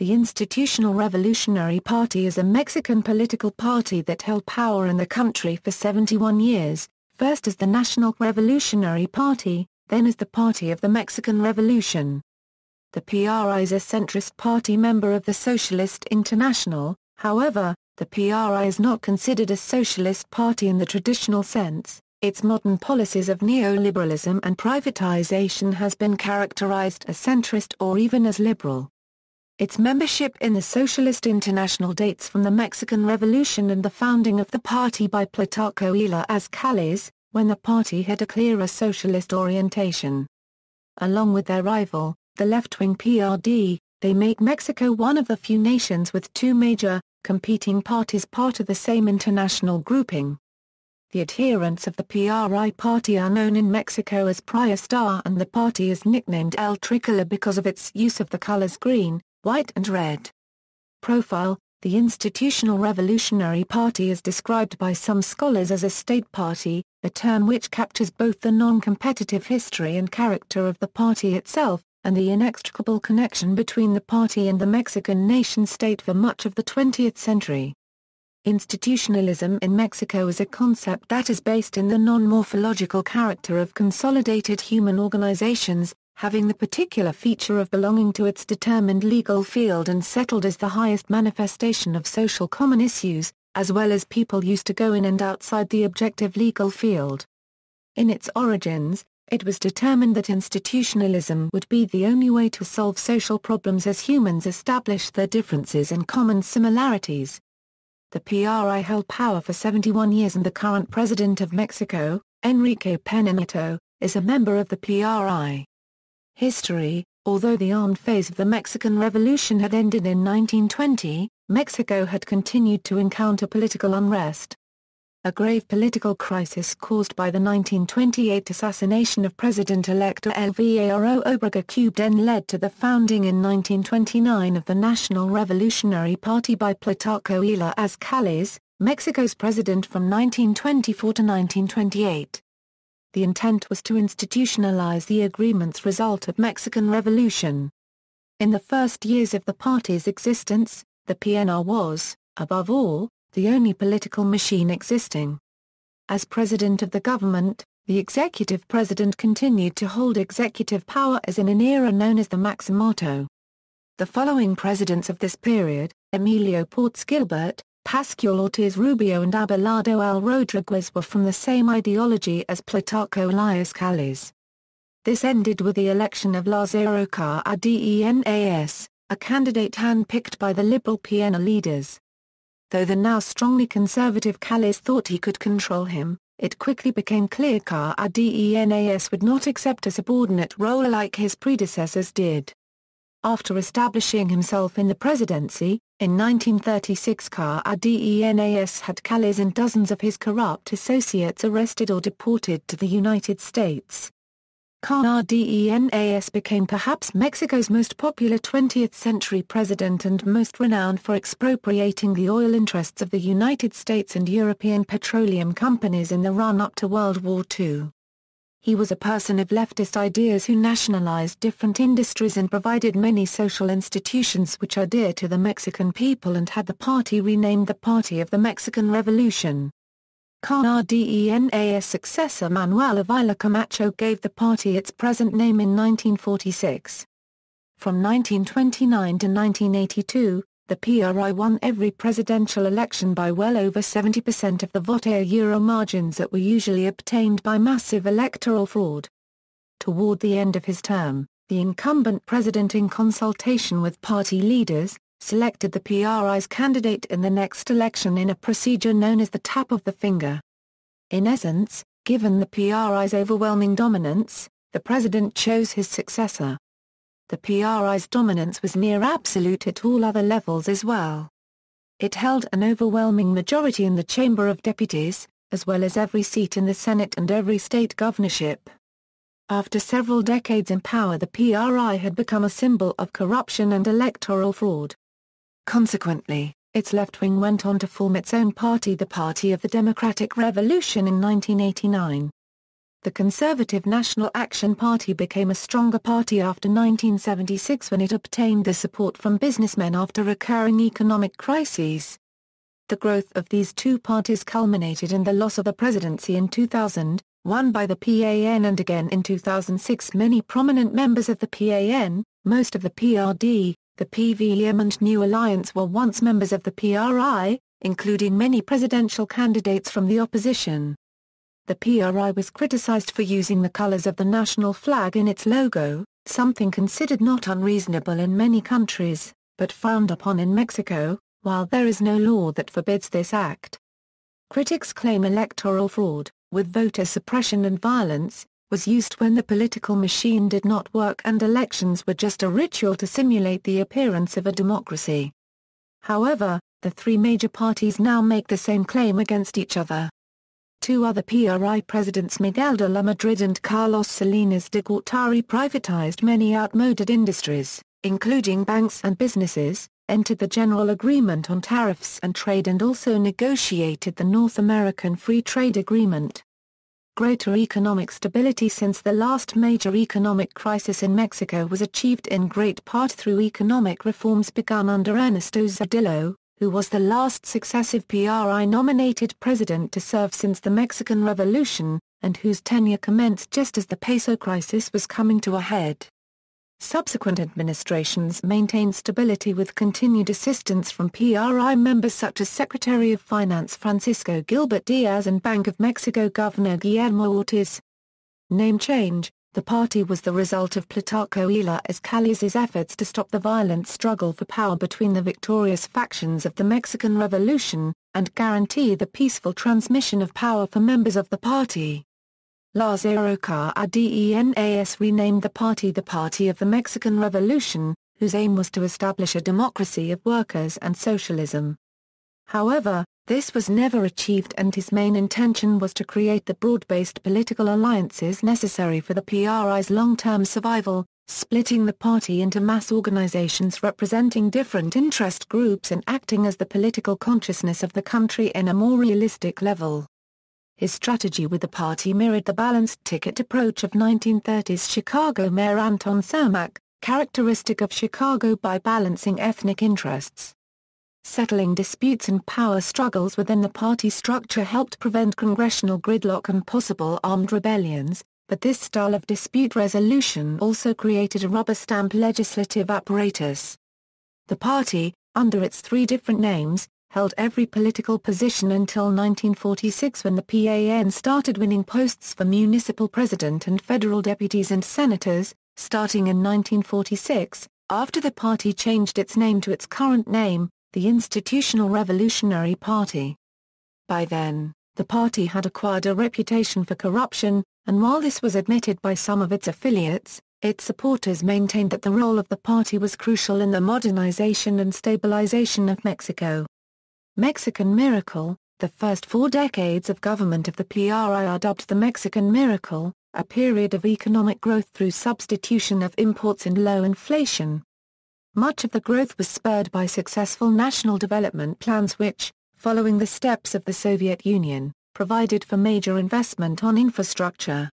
The Institutional Revolutionary Party is a Mexican political party that held power in the country for 71 years, first as the National Revolutionary Party, then as the Party of the Mexican Revolution. The PRI is a centrist party member of the Socialist International. However, the PRI is not considered a socialist party in the traditional sense. Its modern policies of neoliberalism and privatization has been characterized as centrist or even as liberal. Its membership in the Socialist International dates from the Mexican Revolution and the founding of the party by Plutarco Elias Calles, when the party had a clearer socialist orientation. Along with their rival, the left-wing PRD, they make Mexico one of the few nations with two major, competing parties part of the same international grouping. The adherents of the PRI party are known in Mexico as priísta, and the party is nicknamed El Tricolor because of its use of the colors green, white and red. Profile: the Institutional Revolutionary Party is described by some scholars as a state party, a term which captures both the non-competitive history and character of the party itself, and the inextricable connection between the party and the Mexican nation-state for much of the 20th century. Institutionalism in Mexico is a concept that is based in the non-morphological character of consolidated human organizations, having the particular feature of belonging to its determined legal field and settled as the highest manifestation of social common issues, as well as people used to go in and outside the objective legal field. In its origins, it was determined that institutionalism would be the only way to solve social problems as humans established their differences and common similarities. The PRI held power for 71 years and the current president of Mexico, Enrique Peña Nieto, is a member of the PRI. History: although the armed phase of the Mexican Revolution had ended in 1920, Mexico had continued to encounter political unrest. A grave political crisis caused by the 1928 assassination of President-elect Álvaro Obregón then led to the founding in 1929 of the National Revolutionary Party by Plutarco Elias Calles, Mexico's president from 1924 to 1928. The intent was to institutionalize the agreement's result of Mexican Revolution. In the first years of the party's existence, the PNR was, above all, the only political machine existing. As president of the government, the executive president continued to hold executive power as in an era known as the Maximato. The following presidents of this period, Emilio Portes Gilbert, Pascual Ortiz Rubio and Abelardo L. Rodriguez, were from the same ideology as Plutarco Elias Calles. This ended with the election of Lázaro Cárdenas, a candidate hand-picked by the liberal PNR leaders. Though the now strongly conservative Calles thought he could control him, it quickly became clear Cárdenas would not accept a subordinate role like his predecessors did. After establishing himself in the presidency, in 1936 Cárdenas had Calles and dozens of his corrupt associates arrested or deported to the United States. Cárdenas became perhaps Mexico's most popular 20th-century president and most renowned for expropriating the oil interests of the United States and European petroleum companies in the run-up to World War II. He was a person of leftist ideas who nationalized different industries and provided many social institutions which are dear to the Mexican people and had the party renamed the Party of the Mexican Revolution. Cárdenas' successor Manuel Ávila Camacho gave the party its present name in 1946. From 1929 to 1982, the PRI won every presidential election by well over 70% of the vote, margins that were usually obtained by massive electoral fraud. Toward the end of his term, the incumbent president, in consultation with party leaders, selected the PRI's candidate in the next election in a procedure known as the tap of the finger. In essence, given the PRI's overwhelming dominance, the president chose his successor. The PRI's dominance was near absolute at all other levels as well. It held an overwhelming majority in the Chamber of Deputies, as well as every seat in the Senate and every state governorship. After several decades in power, the PRI had become a symbol of corruption and electoral fraud. Consequently, its left wing went on to form its own party, the Party of the Democratic Revolution, in 1989. the Conservative National Action Party became a stronger party after 1976 when it obtained the support from businessmen after recurring economic crises. The growth of these two parties culminated in the loss of the presidency in 2000, won by the PAN, and again in 2006 many prominent members of the PAN, most of the PRD, the PVM and New Alliance were once members of the PRI, including many presidential candidates from the opposition. The PRI was criticized for using the colors of the national flag in its logo, something considered not unreasonable in many countries, but frowned upon in Mexico, while there is no law that forbids this act. Critics claim electoral fraud, with voter suppression and violence, was used when the political machine did not work and elections were just a ritual to simulate the appearance of a democracy. However, the three major parties now make the same claim against each other. Two other PRI presidents, Miguel de la Madrid and Carlos Salinas de Gortari, privatized many outmoded industries, including banks and businesses, entered the General Agreement on Tariffs and Trade, and also negotiated the North American Free Trade Agreement. Greater economic stability since the last major economic crisis in Mexico was achieved in great part through economic reforms begun under Ernesto Zedillo, who was the last successive PRI-nominated president to serve since the Mexican Revolution, and whose tenure commenced just as the peso crisis was coming to a head. Subsequent administrations maintained stability with continued assistance from PRI members such as Secretary of Finance Francisco Gilbert Diaz and Bank of Mexico Governor Guillermo Ortiz. Name change: the party was the result of Plutarco Elias Calles' efforts to stop the violent struggle for power between the victorious factions of the Mexican Revolution, and guarantee the peaceful transmission of power for members of the party. Lázaro Cárdenas renamed the Party of the Mexican Revolution, whose aim was to establish a democracy of workers and socialism. However, this was never achieved, and his main intention was to create the broad-based political alliances necessary for the PRI's long-term survival, splitting the party into mass organizations representing different interest groups and acting as the political consciousness of the country in a more realistic level. His strategy with the party mirrored the balanced ticket approach of 1930s Chicago Mayor Anton Cermak, characteristic of Chicago by balancing ethnic interests. Settling disputes and power struggles within the party structure helped prevent congressional gridlock and possible armed rebellions, but this style of dispute resolution also created a rubber-stamp legislative apparatus. The party, under its three different names, held every political position until 1946 when the PAN started winning posts for municipal president and federal deputies and senators, starting in 1946, after the party changed its name to its current name, the Institutional Revolutionary Party. By then, the party had acquired a reputation for corruption, and while this was admitted by some of its affiliates, its supporters maintained that the role of the party was crucial in the modernization and stabilization of Mexico. Mexican Miracle: the first 4 decades of government of the PRI are dubbed the Mexican Miracle, a period of economic growth through substitution of imports and low inflation. Much of the growth was spurred by successful national development plans which, following the steps of the Soviet Union, provided for major investment on infrastructure.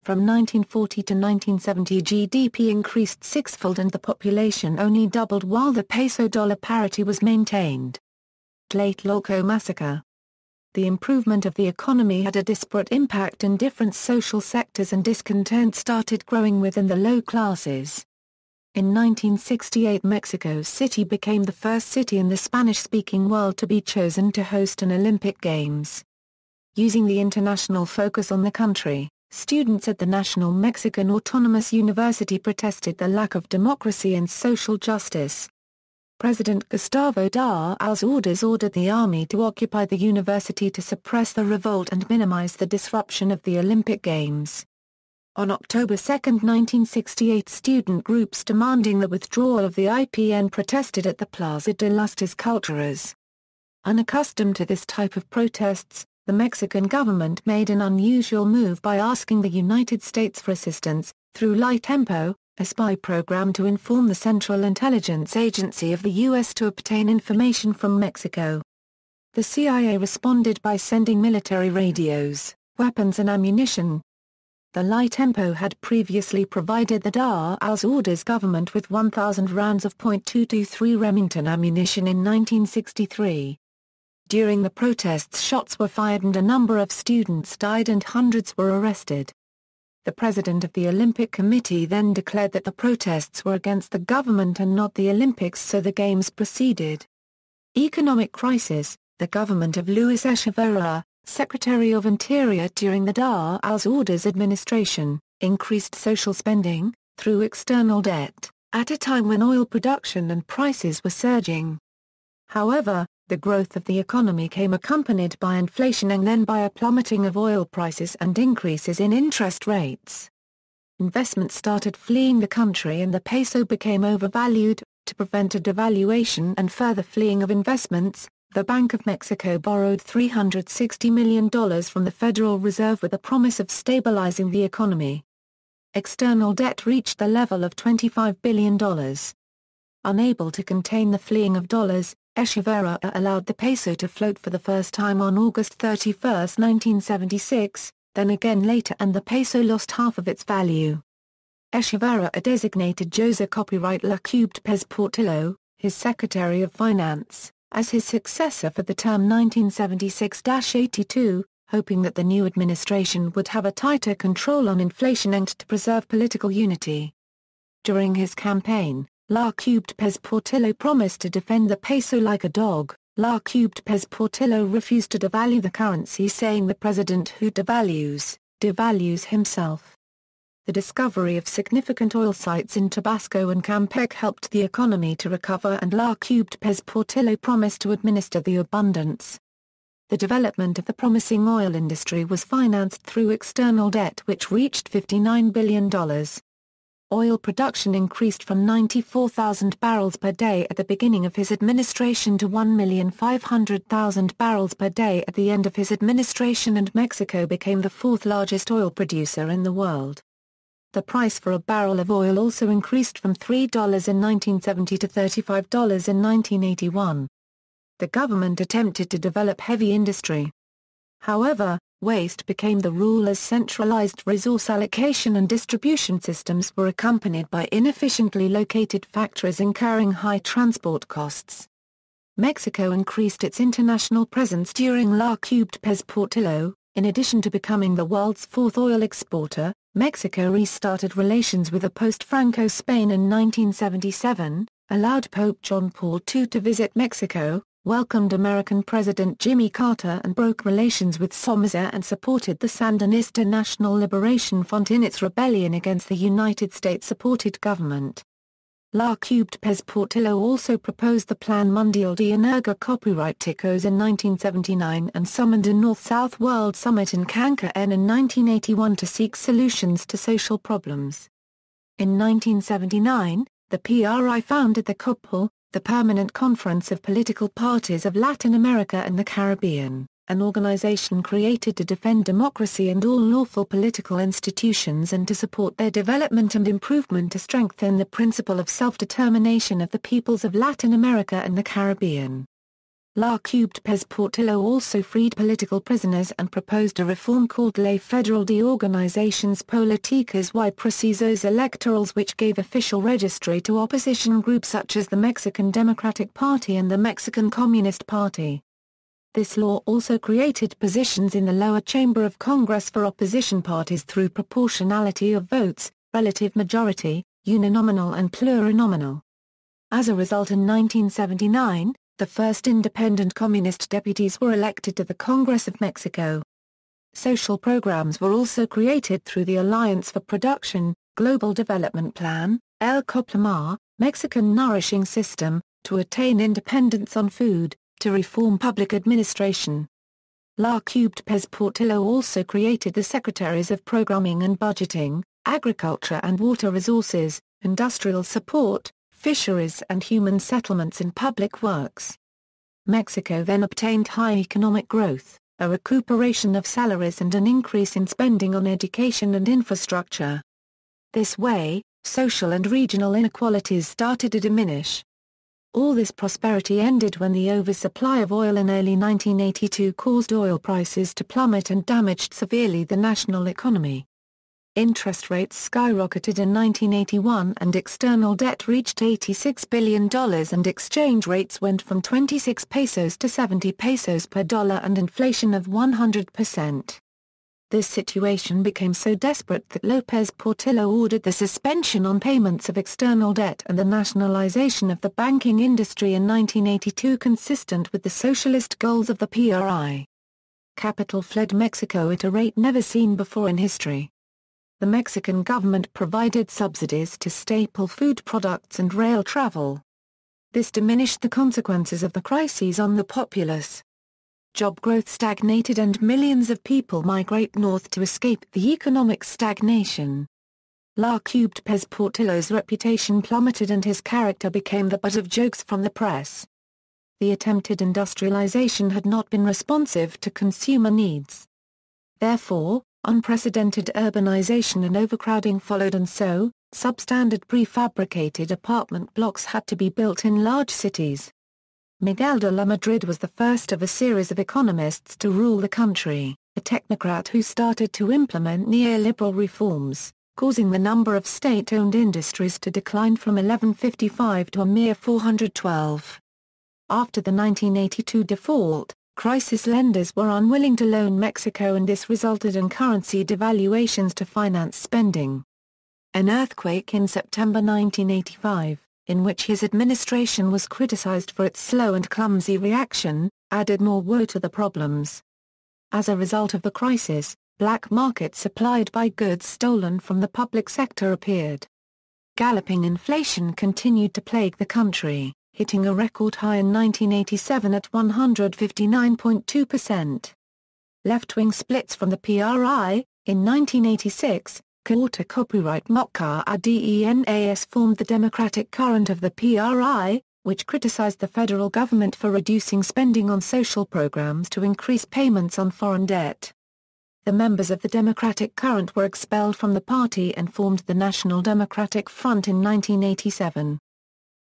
From 1940 to 1970 GDP increased sixfold and the population only doubled while the peso-dollar parity was maintained. Late Loco Massacre. The improvement of the economy had a disparate impact in different social sectors and discontent started growing within the low classes. In 1968 Mexico City became the first city in the Spanish-speaking world to be chosen to host an Olympic Games. Using the international focus on the country, students at the National Mexican Autonomous University protested the lack of democracy and social justice. President Gustavo Da's orders ordered the army to occupy the university to suppress the revolt and minimize the disruption of the Olympic Games. On October 2, 1968 student groups demanding the withdrawal of the IPN protested at the Plaza de las Culturas. Unaccustomed to this type of protests, the Mexican government made an unusual move by asking the United States for assistance, through Light Tempo, a spy program to inform the Central Intelligence Agency of the U.S. to obtain information from Mexico. The CIA responded by sending military radios, weapons and ammunition. the Lai Tempo had previously provided the Dar al-Orders government with 1,000 rounds of .223 Remington ammunition in 1963. During the protests, shots were fired and a number of students died and hundreds were arrested. The president of the Olympic Committee then declared that the protests were against the government and not the Olympics, so the Games proceeded. Economic crisis. The government of Luis Echeverría, Secretary of Interior during the Dar al-Orders administration, increased social spending, through external debt, at a time when oil production and prices were surging. However, the growth of the economy came accompanied by inflation and then by a plummeting of oil prices and increases in interest rates. Investment started fleeing the country and the peso became overvalued. To prevent a devaluation and further fleeing of investments, the Bank of Mexico borrowed $360 million from the Federal Reserve with a promise of stabilizing the economy. External debt reached the level of $25 billion. Unable to contain the fleeing of dollars, Echeverría allowed the peso to float for the first time on August 31, 1976, then again later, and the peso lost half of its value. Echeverría designated José Copyright Lecubde Portillo, his Secretary of Finance, as his successor for the term 1976-82, hoping that the new administration would have a tighter control on inflation and to preserve political unity. During his campaign, Lecubde Portillo promised to defend the peso like a dog. Lecubde Portillo refused to devalue the currency, saying the president who devalues himself. The discovery of significant oil sites in Tabasco and Campeche helped the economy to recover, and Lecubde Portillo promised to administer the abundance. The development of the promising oil industry was financed through external debt, which reached $59 billion. Oil production increased from 94,000 barrels per day at the beginning of his administration to 1,500,000 barrels per day at the end of his administration, and Mexico became the fourth largest oil producer in the world. The price for a barrel of oil also increased from $3 in 1970 to $35 in 1981. The government attempted to develop heavy industry. However, waste became the rule as centralized resource allocation and distribution systems were accompanied by inefficiently located factories incurring high transport costs. Mexico increased its international presence during Lecubde Portillo. In addition to becoming the world's fourth oil exporter, Mexico restarted relations with a post-Franco Spain in 1977, allowed Pope John Paul II to visit Mexico, welcomed American President Jimmy Carter, and broke relations with Somoza and supported the Sandinista National Liberation Front in its rebellion against the United States-supported government. Lecubde Portillo also proposed the Plan Mundial de Energía in 1979 and summoned a North-South World Summit in Cancun in 1981 to seek solutions to social problems. In 1979, the PRI founded the COPPL, the Permanent Conference of Political Parties of Latin America and the Caribbean, an organization created to defend democracy and all lawful political institutions and to support their development and improvement, to strengthen the principle of self-determination of the peoples of Latin America and the Caribbean. Lecubde Portillo also freed political prisoners and proposed a reform called Ley Federal de Organizaciones Políticas y Procesos Electorales, which gave official registry to opposition groups such as the Mexican Democratic Party and the Mexican Communist Party. This law also created positions in the lower chamber of Congress for opposition parties through proportionality of votes, relative majority, uninominal and plurinominal. As a result, in 1979, the first independent communist deputies were elected to the Congress of Mexico. Social programs were also created through the Alliance for Production, Global Development Plan, El Complemar, Mexican Nourishing System, to attain independence on food, to reform public administration. Lecubde Portillo also created the Secretaries of Programming and Budgeting, Agriculture and Water Resources, Industrial Support, Fisheries and Human Settlements and Public Works. Mexico then obtained high economic growth, a recuperation of salaries and an increase in spending on education and infrastructure. This way, social and regional inequalities started to diminish. All this prosperity ended when the oversupply of oil in early 1982 caused oil prices to plummet and damaged severely the national economy. Interest rates skyrocketed in 1981 and external debt reached $86 billion and exchange rates went from 26 pesos to 70 pesos per dollar and inflation of 100%. This situation became so desperate that López Portillo ordered the suspension on payments of external debt and the nationalization of the banking industry in 1982, consistent with the socialist goals of the PRI. Capital fled Mexico at a rate never seen before in history. The Mexican government provided subsidies to staple food products and rail travel. This diminished the consequences of the crises on the populace. Job growth stagnated and millions of people migrate north to escape the economic stagnation. López Portillo's reputation plummeted and his character became the butt of jokes from the press. The attempted industrialization had not been responsive to consumer needs. Therefore, unprecedented urbanization and overcrowding followed, and so, substandard prefabricated apartment blocks had to be built in large cities. Miguel de la Madrid was the first of a series of economists to rule the country, a technocrat who started to implement neoliberal reforms, causing the number of state-owned industries to decline from 1155 to a mere 412. After the 1982 default, crisis lenders were unwilling to loan Mexico, and this resulted in currency devaluations to finance spending. An earthquake in September 1985, in which his administration was criticized for its slow and clumsy reaction, added more woe to the problems. As a result of the crisis, black markets supplied by goods stolen from the public sector appeared. Galloping inflation continued to plague the country, hitting a record high in 1987 at 159.2%. Left-wing splits from the PRI, in 1986, Corte Copyright Mocha Adherents formed the Democratic Current of the PRI, which criticized the federal government for reducing spending on social programs to increase payments on foreign debt. The members of the Democratic Current were expelled from the party and formed the National Democratic Front in 1987.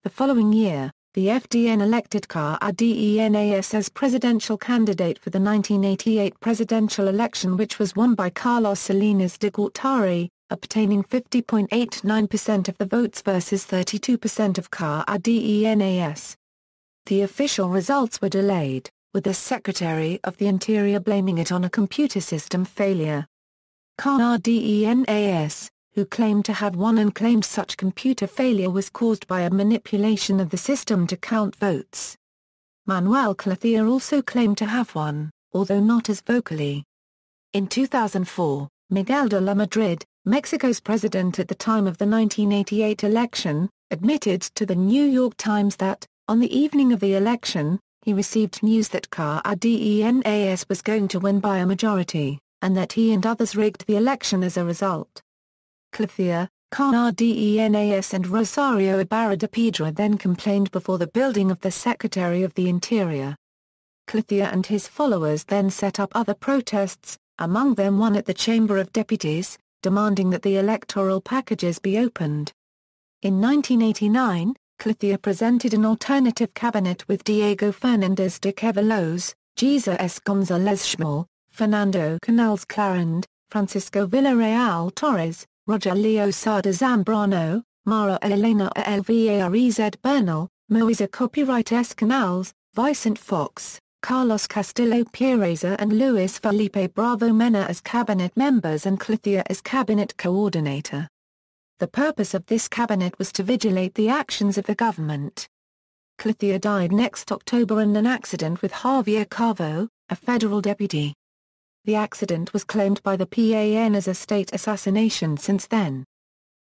The following year, the FDN elected Cardenas as presidential candidate for the 1988 presidential election, which was won by Carlos Salinas de Gortari, obtaining 50.89% of the votes versus 32% of Cardenas. The official results were delayed, with the Secretary of the Interior blaming it on a computer system failure. Cardenas, who claimed to have won and claimed such computer failure was caused by a manipulation of the system to count votes. Manuel Cluthier also claimed to have won, although not as vocally. In 2004, Miguel de la Madrid, Mexico's president at the time of the 1988 election, admitted to the New York Times that, on the evening of the election, he received news that Cardenas was going to win by a majority, and that he and others rigged the election as a result. Cluthier, Cardenas and Rosario Ibarra de Piedra then complained before the building of the Secretary of the Interior. Cluthier and his followers then set up other protests, among them one at the Chamber of Deputies, demanding that the electoral packages be opened. In 1989, Cluthier presented an alternative cabinet with Diego Fernández de Ceballos, Jesus González Schmall, Fernando Canales Clarend, Francisco Villarreal Torres, Roger Losada Zambrano, Mara Elena Alvarez Bernal, Moisa Copyright S. Canals, Vicente Fox, Carlos Castillo Piereza and Luis Felipe Bravo Mena as cabinet members and Cluthier as cabinet coordinator. The purpose of this cabinet was to vigilate the actions of the government. Cluthier died next October in an accident with Javier Carvo, a federal deputy. The accident was claimed by the PAN as a state assassination since then.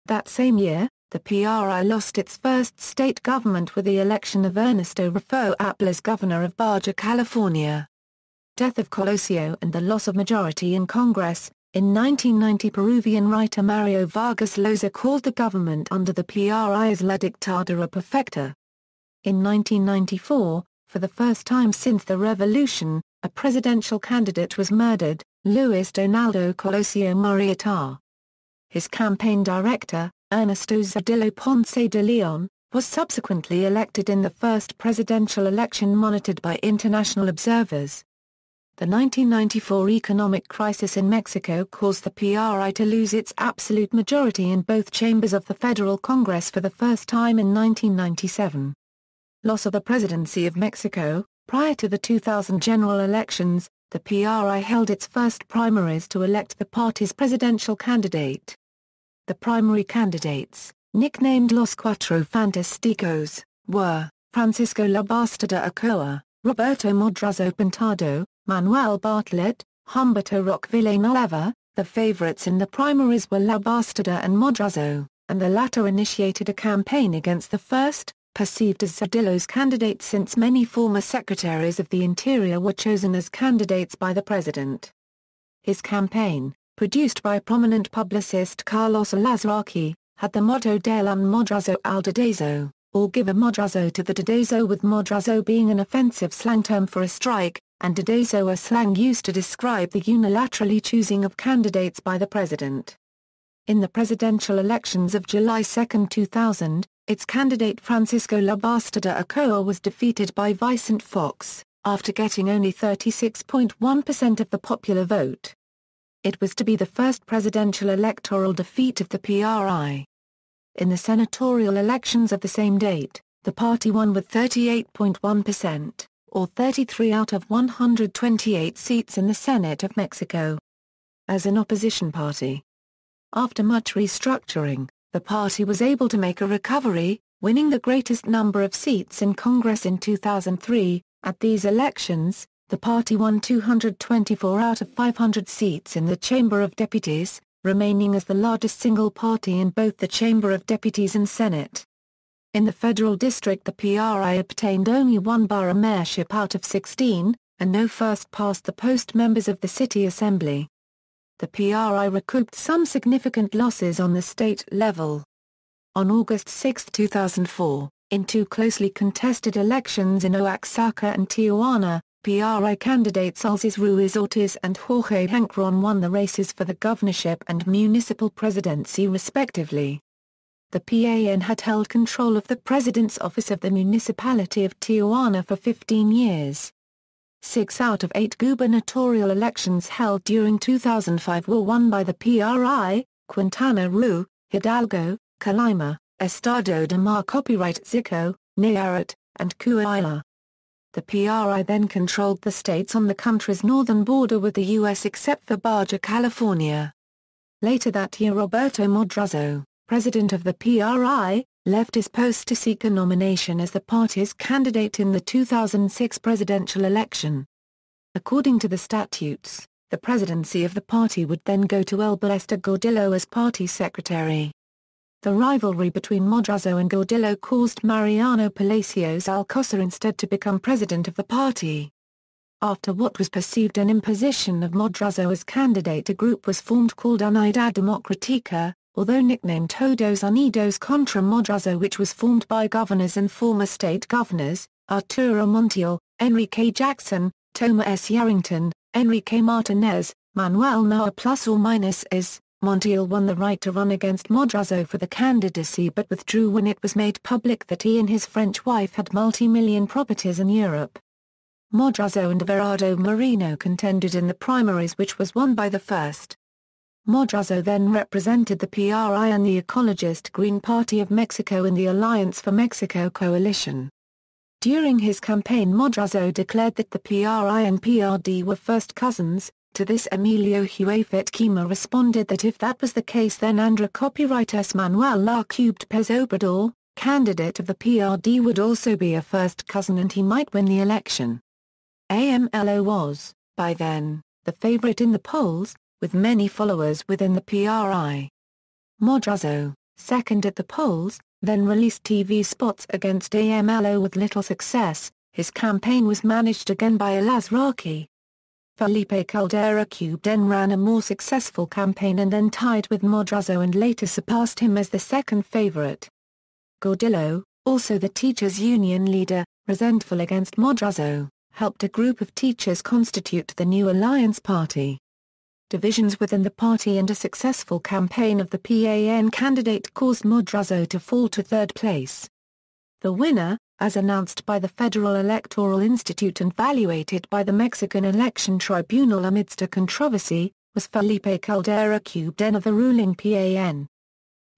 That same year, the PRI lost its first state government with the election of Ernesto Rufo Appel as governor of Baja California. Death of Colosio and the loss of majority in Congress. In 1990, Peruvian writer Mario Vargas Llosa called the government under the PRI as La Dictadura Perfecta. In 1994, for the first time since the revolution, a presidential candidate was murdered, Luis Donaldo Colosio Murrieta. His campaign director, Ernesto Zedillo Ponce de Leon, was subsequently elected in the first presidential election monitored by international observers. The 1994 economic crisis in Mexico caused the PRI to lose its absolute majority in both chambers of the Federal Congress for the first time in 1997. Loss of the presidency of Mexico. Prior to the 2000 general elections, the PRI held its first primaries to elect the party's presidential candidate. The primary candidates, nicknamed Los Cuatro Fantásticos, were Francisco Labastida Ochoa, Roberto Madrazo Pintado, Manuel Bartlett, Humberto Roque Villanueva. The favorites in the primaries were Labastida and Madrazo, and the latter initiated a campaign against the first, perceived as Zedillo's candidate, since many former secretaries of the Interior were chosen as candidates by the president. His campaign, produced by prominent publicist Carlos Alazraqui, had the motto Dale un Madrazo al Dedazo, or give a Madrazo to the Dedazo, with Madrazo being an offensive slang term for a strike, and Dedazo a slang used to describe the unilaterally choosing of candidates by the president. In the presidential elections of July 2, 2000, its candidate Francisco Labastida Ochoa was defeated by Vicente Fox, after getting only 36.1% of the popular vote. It was to be the first presidential electoral defeat of the PRI. In the senatorial elections of the same date, the party won with 38.1%, or 33 out of 128 seats in the Senate of Mexico. As an opposition party, after much restructuring, the party was able to make a recovery, winning the greatest number of seats in Congress in 2003. At these elections, the party won 224 out of 500 seats in the Chamber of Deputies, remaining as the largest single party in both the Chamber of Deputies and Senate. In the federal district, the PRI obtained only one borough mayorship out of 16, and no first-past-the-post members of the city assembly. The PRI recouped some significant losses on the state level. On August 6, 2004, in two closely contested elections in Oaxaca and Tijuana, PRI candidates Alcides Ruiz Ortiz and Jorge Hencron won the races for the governorship and municipal presidency respectively. The PAN had held control of the president's office of the municipality of Tijuana for 15 years. 6 out of 8 gubernatorial elections held during 2005 were won by the PRI: Quintana Roo, Hidalgo, Colima, Estado de Mar, Copyright Zico, Nayarit, and Coahuila. The PRI then controlled the states on the country's northern border with the U.S. except for Baja California. Later that year, Roberto Madrazo, president of the PRI, left his post to seek a nomination as the party's candidate in the 2006 presidential election. According to the statutes, the presidency of the party would then go to Elbasta Gordillo as party secretary. The rivalry between Madrazo and Gordillo caused Mariano Palacios Alcocer instead to become president of the party. After what was perceived an imposition of Madrazo as candidate, a group was formed called Unidad Democrática, although nicknamed Todos Unidos contra Madrazo, which was formed by governors and former state governors, Arturo Montiel, Enrique Jackson, Thomas Yarrington, Enrique Martinez, Manuel Noa plus or minus is. Montiel won the right to run against Madrazo for the candidacy but withdrew when it was made public that he and his French wife had multi-million properties in Europe. Madrazo and Everardo Moreno contended in the primaries, which was won by the first. Madrazo then represented the PRI and the ecologist Green Party of Mexico in the Alliance for Mexico coalition. During his campaign, Madrazo declared that the PRI and PRD were first cousins. To this, Emilio Huefet Quima responded that if that was the case, then Andra Copyrightus Manuel La Cubed Pez Obrador, candidate of the PRD, would also be a first cousin and he might win the election. AMLO was, by then, the favorite in the polls, with many followers within the PRI. Madrazo, second at the polls, then released TV spots against AMLO with little success. His campaign was managed again by Alazraqui. Felipe Caldera Cubden ran a more successful campaign and then tied with Madrazo and later surpassed him as the second favorite. Gordillo, also the teachers' union leader, resentful against Madrazo, helped a group of teachers constitute the new Alliance Party. Divisions within the party and a successful campaign of the PAN candidate caused Madrazo to fall to third place. The winner, as announced by the Federal Electoral Institute and evaluated by the Mexican Election Tribunal amidst a controversy, was Felipe Caldera Cubden of the ruling PAN.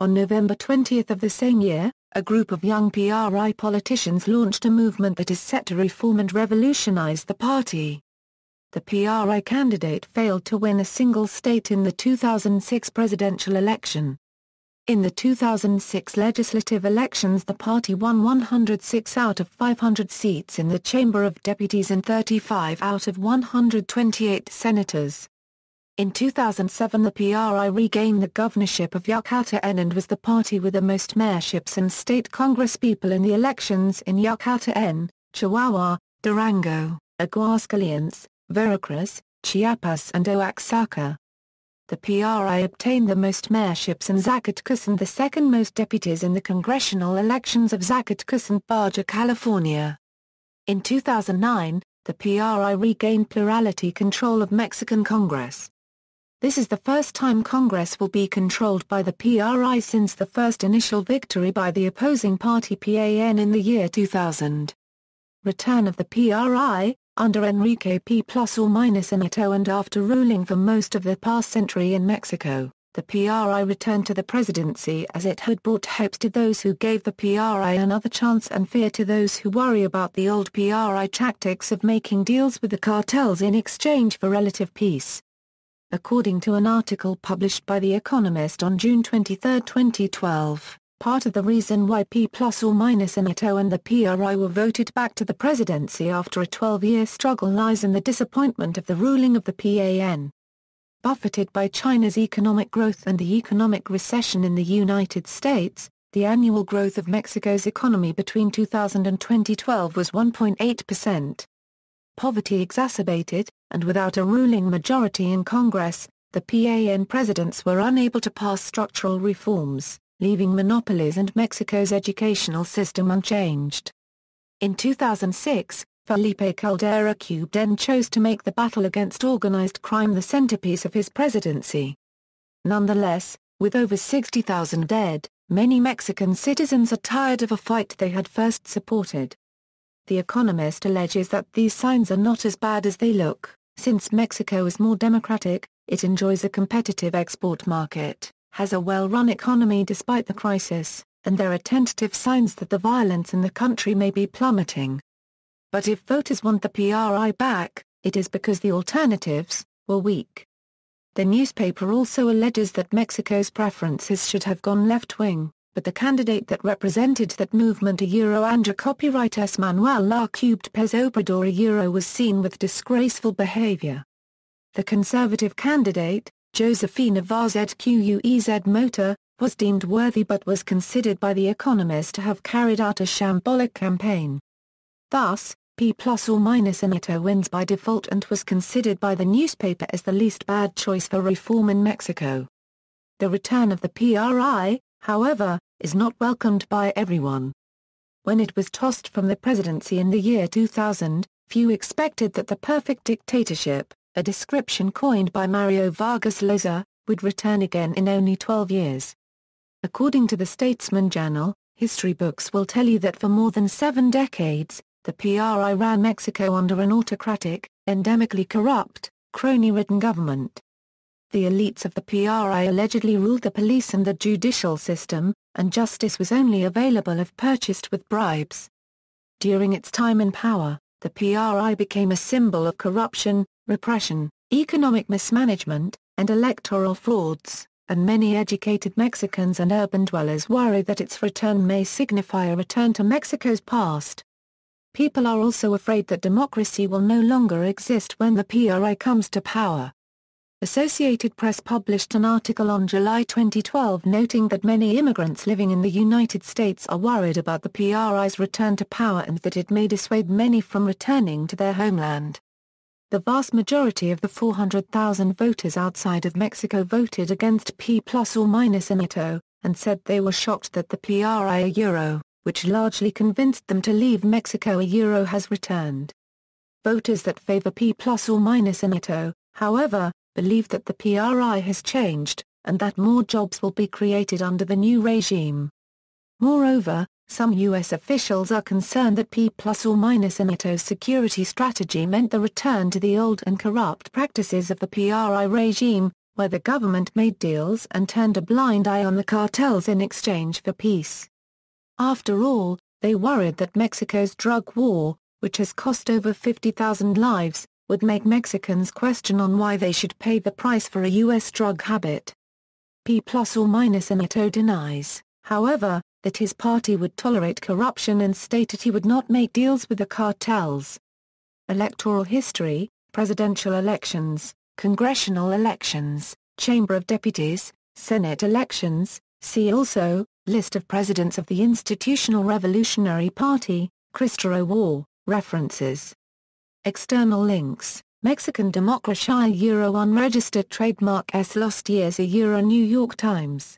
On November 20 of the same year, a group of young PRI politicians launched a movement that is set to reform and revolutionize the party. The PRI candidate failed to win a single state in the 2006 presidential election. In the 2006 legislative elections, the party won 106 out of 500 seats in the Chamber of Deputies and 35 out of 128 senators. In 2007, the PRI regained the governorship of Yucatán and was the party with the most mayorships and state congresspeople in the elections in Yucatán, Chihuahua, Durango, Aguascalientes, Veracruz, Chiapas and Oaxaca. The PRI obtained the most mayorships in Zacatecas and the second most deputies in the congressional elections of Zacatecas and Baja California. In 2009, the PRI regained plurality control of Mexican Congress. This is the first time Congress will be controlled by the PRI since the first initial victory by the opposing party PAN in the year 2000. Return of the PRI, under Enrique P. ± and after ruling for most of the past century in Mexico, the PRI returned to the presidency as it had brought hopes to those who gave the PRI another chance and fear to those who worry about the old PRI tactics of making deals with the cartels in exchange for relative peace. According to an article published by The Economist on June 23, 2012, part of the reason why P ± and the PRI were voted back to the presidency after a 12-year struggle lies in the disappointment of the ruling of the PAN. Buffeted by China's economic growth and the economic recession in the United States, the annual growth of Mexico's economy between 2000 and 2012 was 1.8%. Poverty exacerbated, and without a ruling majority in Congress, the PAN presidents were unable to pass structural reforms, leaving monopolies and Mexico's educational system unchanged. In 2006, Felipe Caldera Cubden chose to make the battle against organized crime the centerpiece of his presidency. Nonetheless, with over 60,000 dead, many Mexican citizens are tired of a fight they had first supported. The Economist alleges that these signs are not as bad as they look, since Mexico is more democratic, it enjoys a competitive export market, has a well-run economy despite the crisis, and there are tentative signs that the violence in the country may be plummeting. But if voters want the PRI back, it is because the alternatives were weak. The newspaper also alleges that Mexico's preferences should have gone left-wing, but the candidate that represented that movement Andrés copywriter Manuel La Cubed Pez Obrador was seen with disgraceful behavior. The conservative candidate, Josefina Vazquez Quez Mota, was deemed worthy but was considered by The Economist to have carried out a shambolic campaign. Thus, P ± wins by default and was considered by the newspaper as the least bad choice for reform in Mexico. The return of the PRI, however, is not welcomed by everyone. When it was tossed from the presidency in the year 2000, few expected that the perfect dictatorship, a description coined by Mario Vargas Llosa, would return again in only 12 years. According to the Statesman Journal, history books will tell you that for more than 7 decades, the PRI ran Mexico under an autocratic, endemically corrupt, crony-ridden government. The elites of the PRI allegedly ruled the police and the judicial system, and justice was only available if purchased with bribes. During its time in power, the PRI became a symbol of corruption, repression, economic mismanagement, and electoral frauds, and many educated Mexicans and urban dwellers worry that its return may signify a return to Mexico's past. People are also afraid that democracy will no longer exist when the PRI comes to power. Associated Press published an article on July 2012 noting that many immigrants living in the United States are worried about the PRI's return to power and that it may dissuade many from returning to their homeland. The vast majority of the 400,000 voters outside of Mexico voted against P ± and said they were shocked that the PRI which largely convinced them to leave Mexico has returned. Voters that favor P ± however, believe that the PRI has changed, and that more jobs will be created under the new regime. Moreover, Some U.S. officials are concerned that P+or-Amato's security strategy meant the return to the old and corrupt practices of the PRI regime, where the government made deals and turned a blind eye on the cartels in exchange for peace. After all, they worried that Mexico's drug war, which has cost over 50,000 lives, would make Mexicans question on why they should pay the price for a U.S. drug habit. P+or-Amato denies, however, that his party would tolerate corruption and stated he would not make deals with the cartels. Electoral history, presidential elections, congressional elections, Chamber of Deputies, Senate elections, see also, List of presidents of the Institutional Revolutionary Party, Cristero War, references. External links, Mexican Democracia Unregistered trademark S. Lost Years New York Times.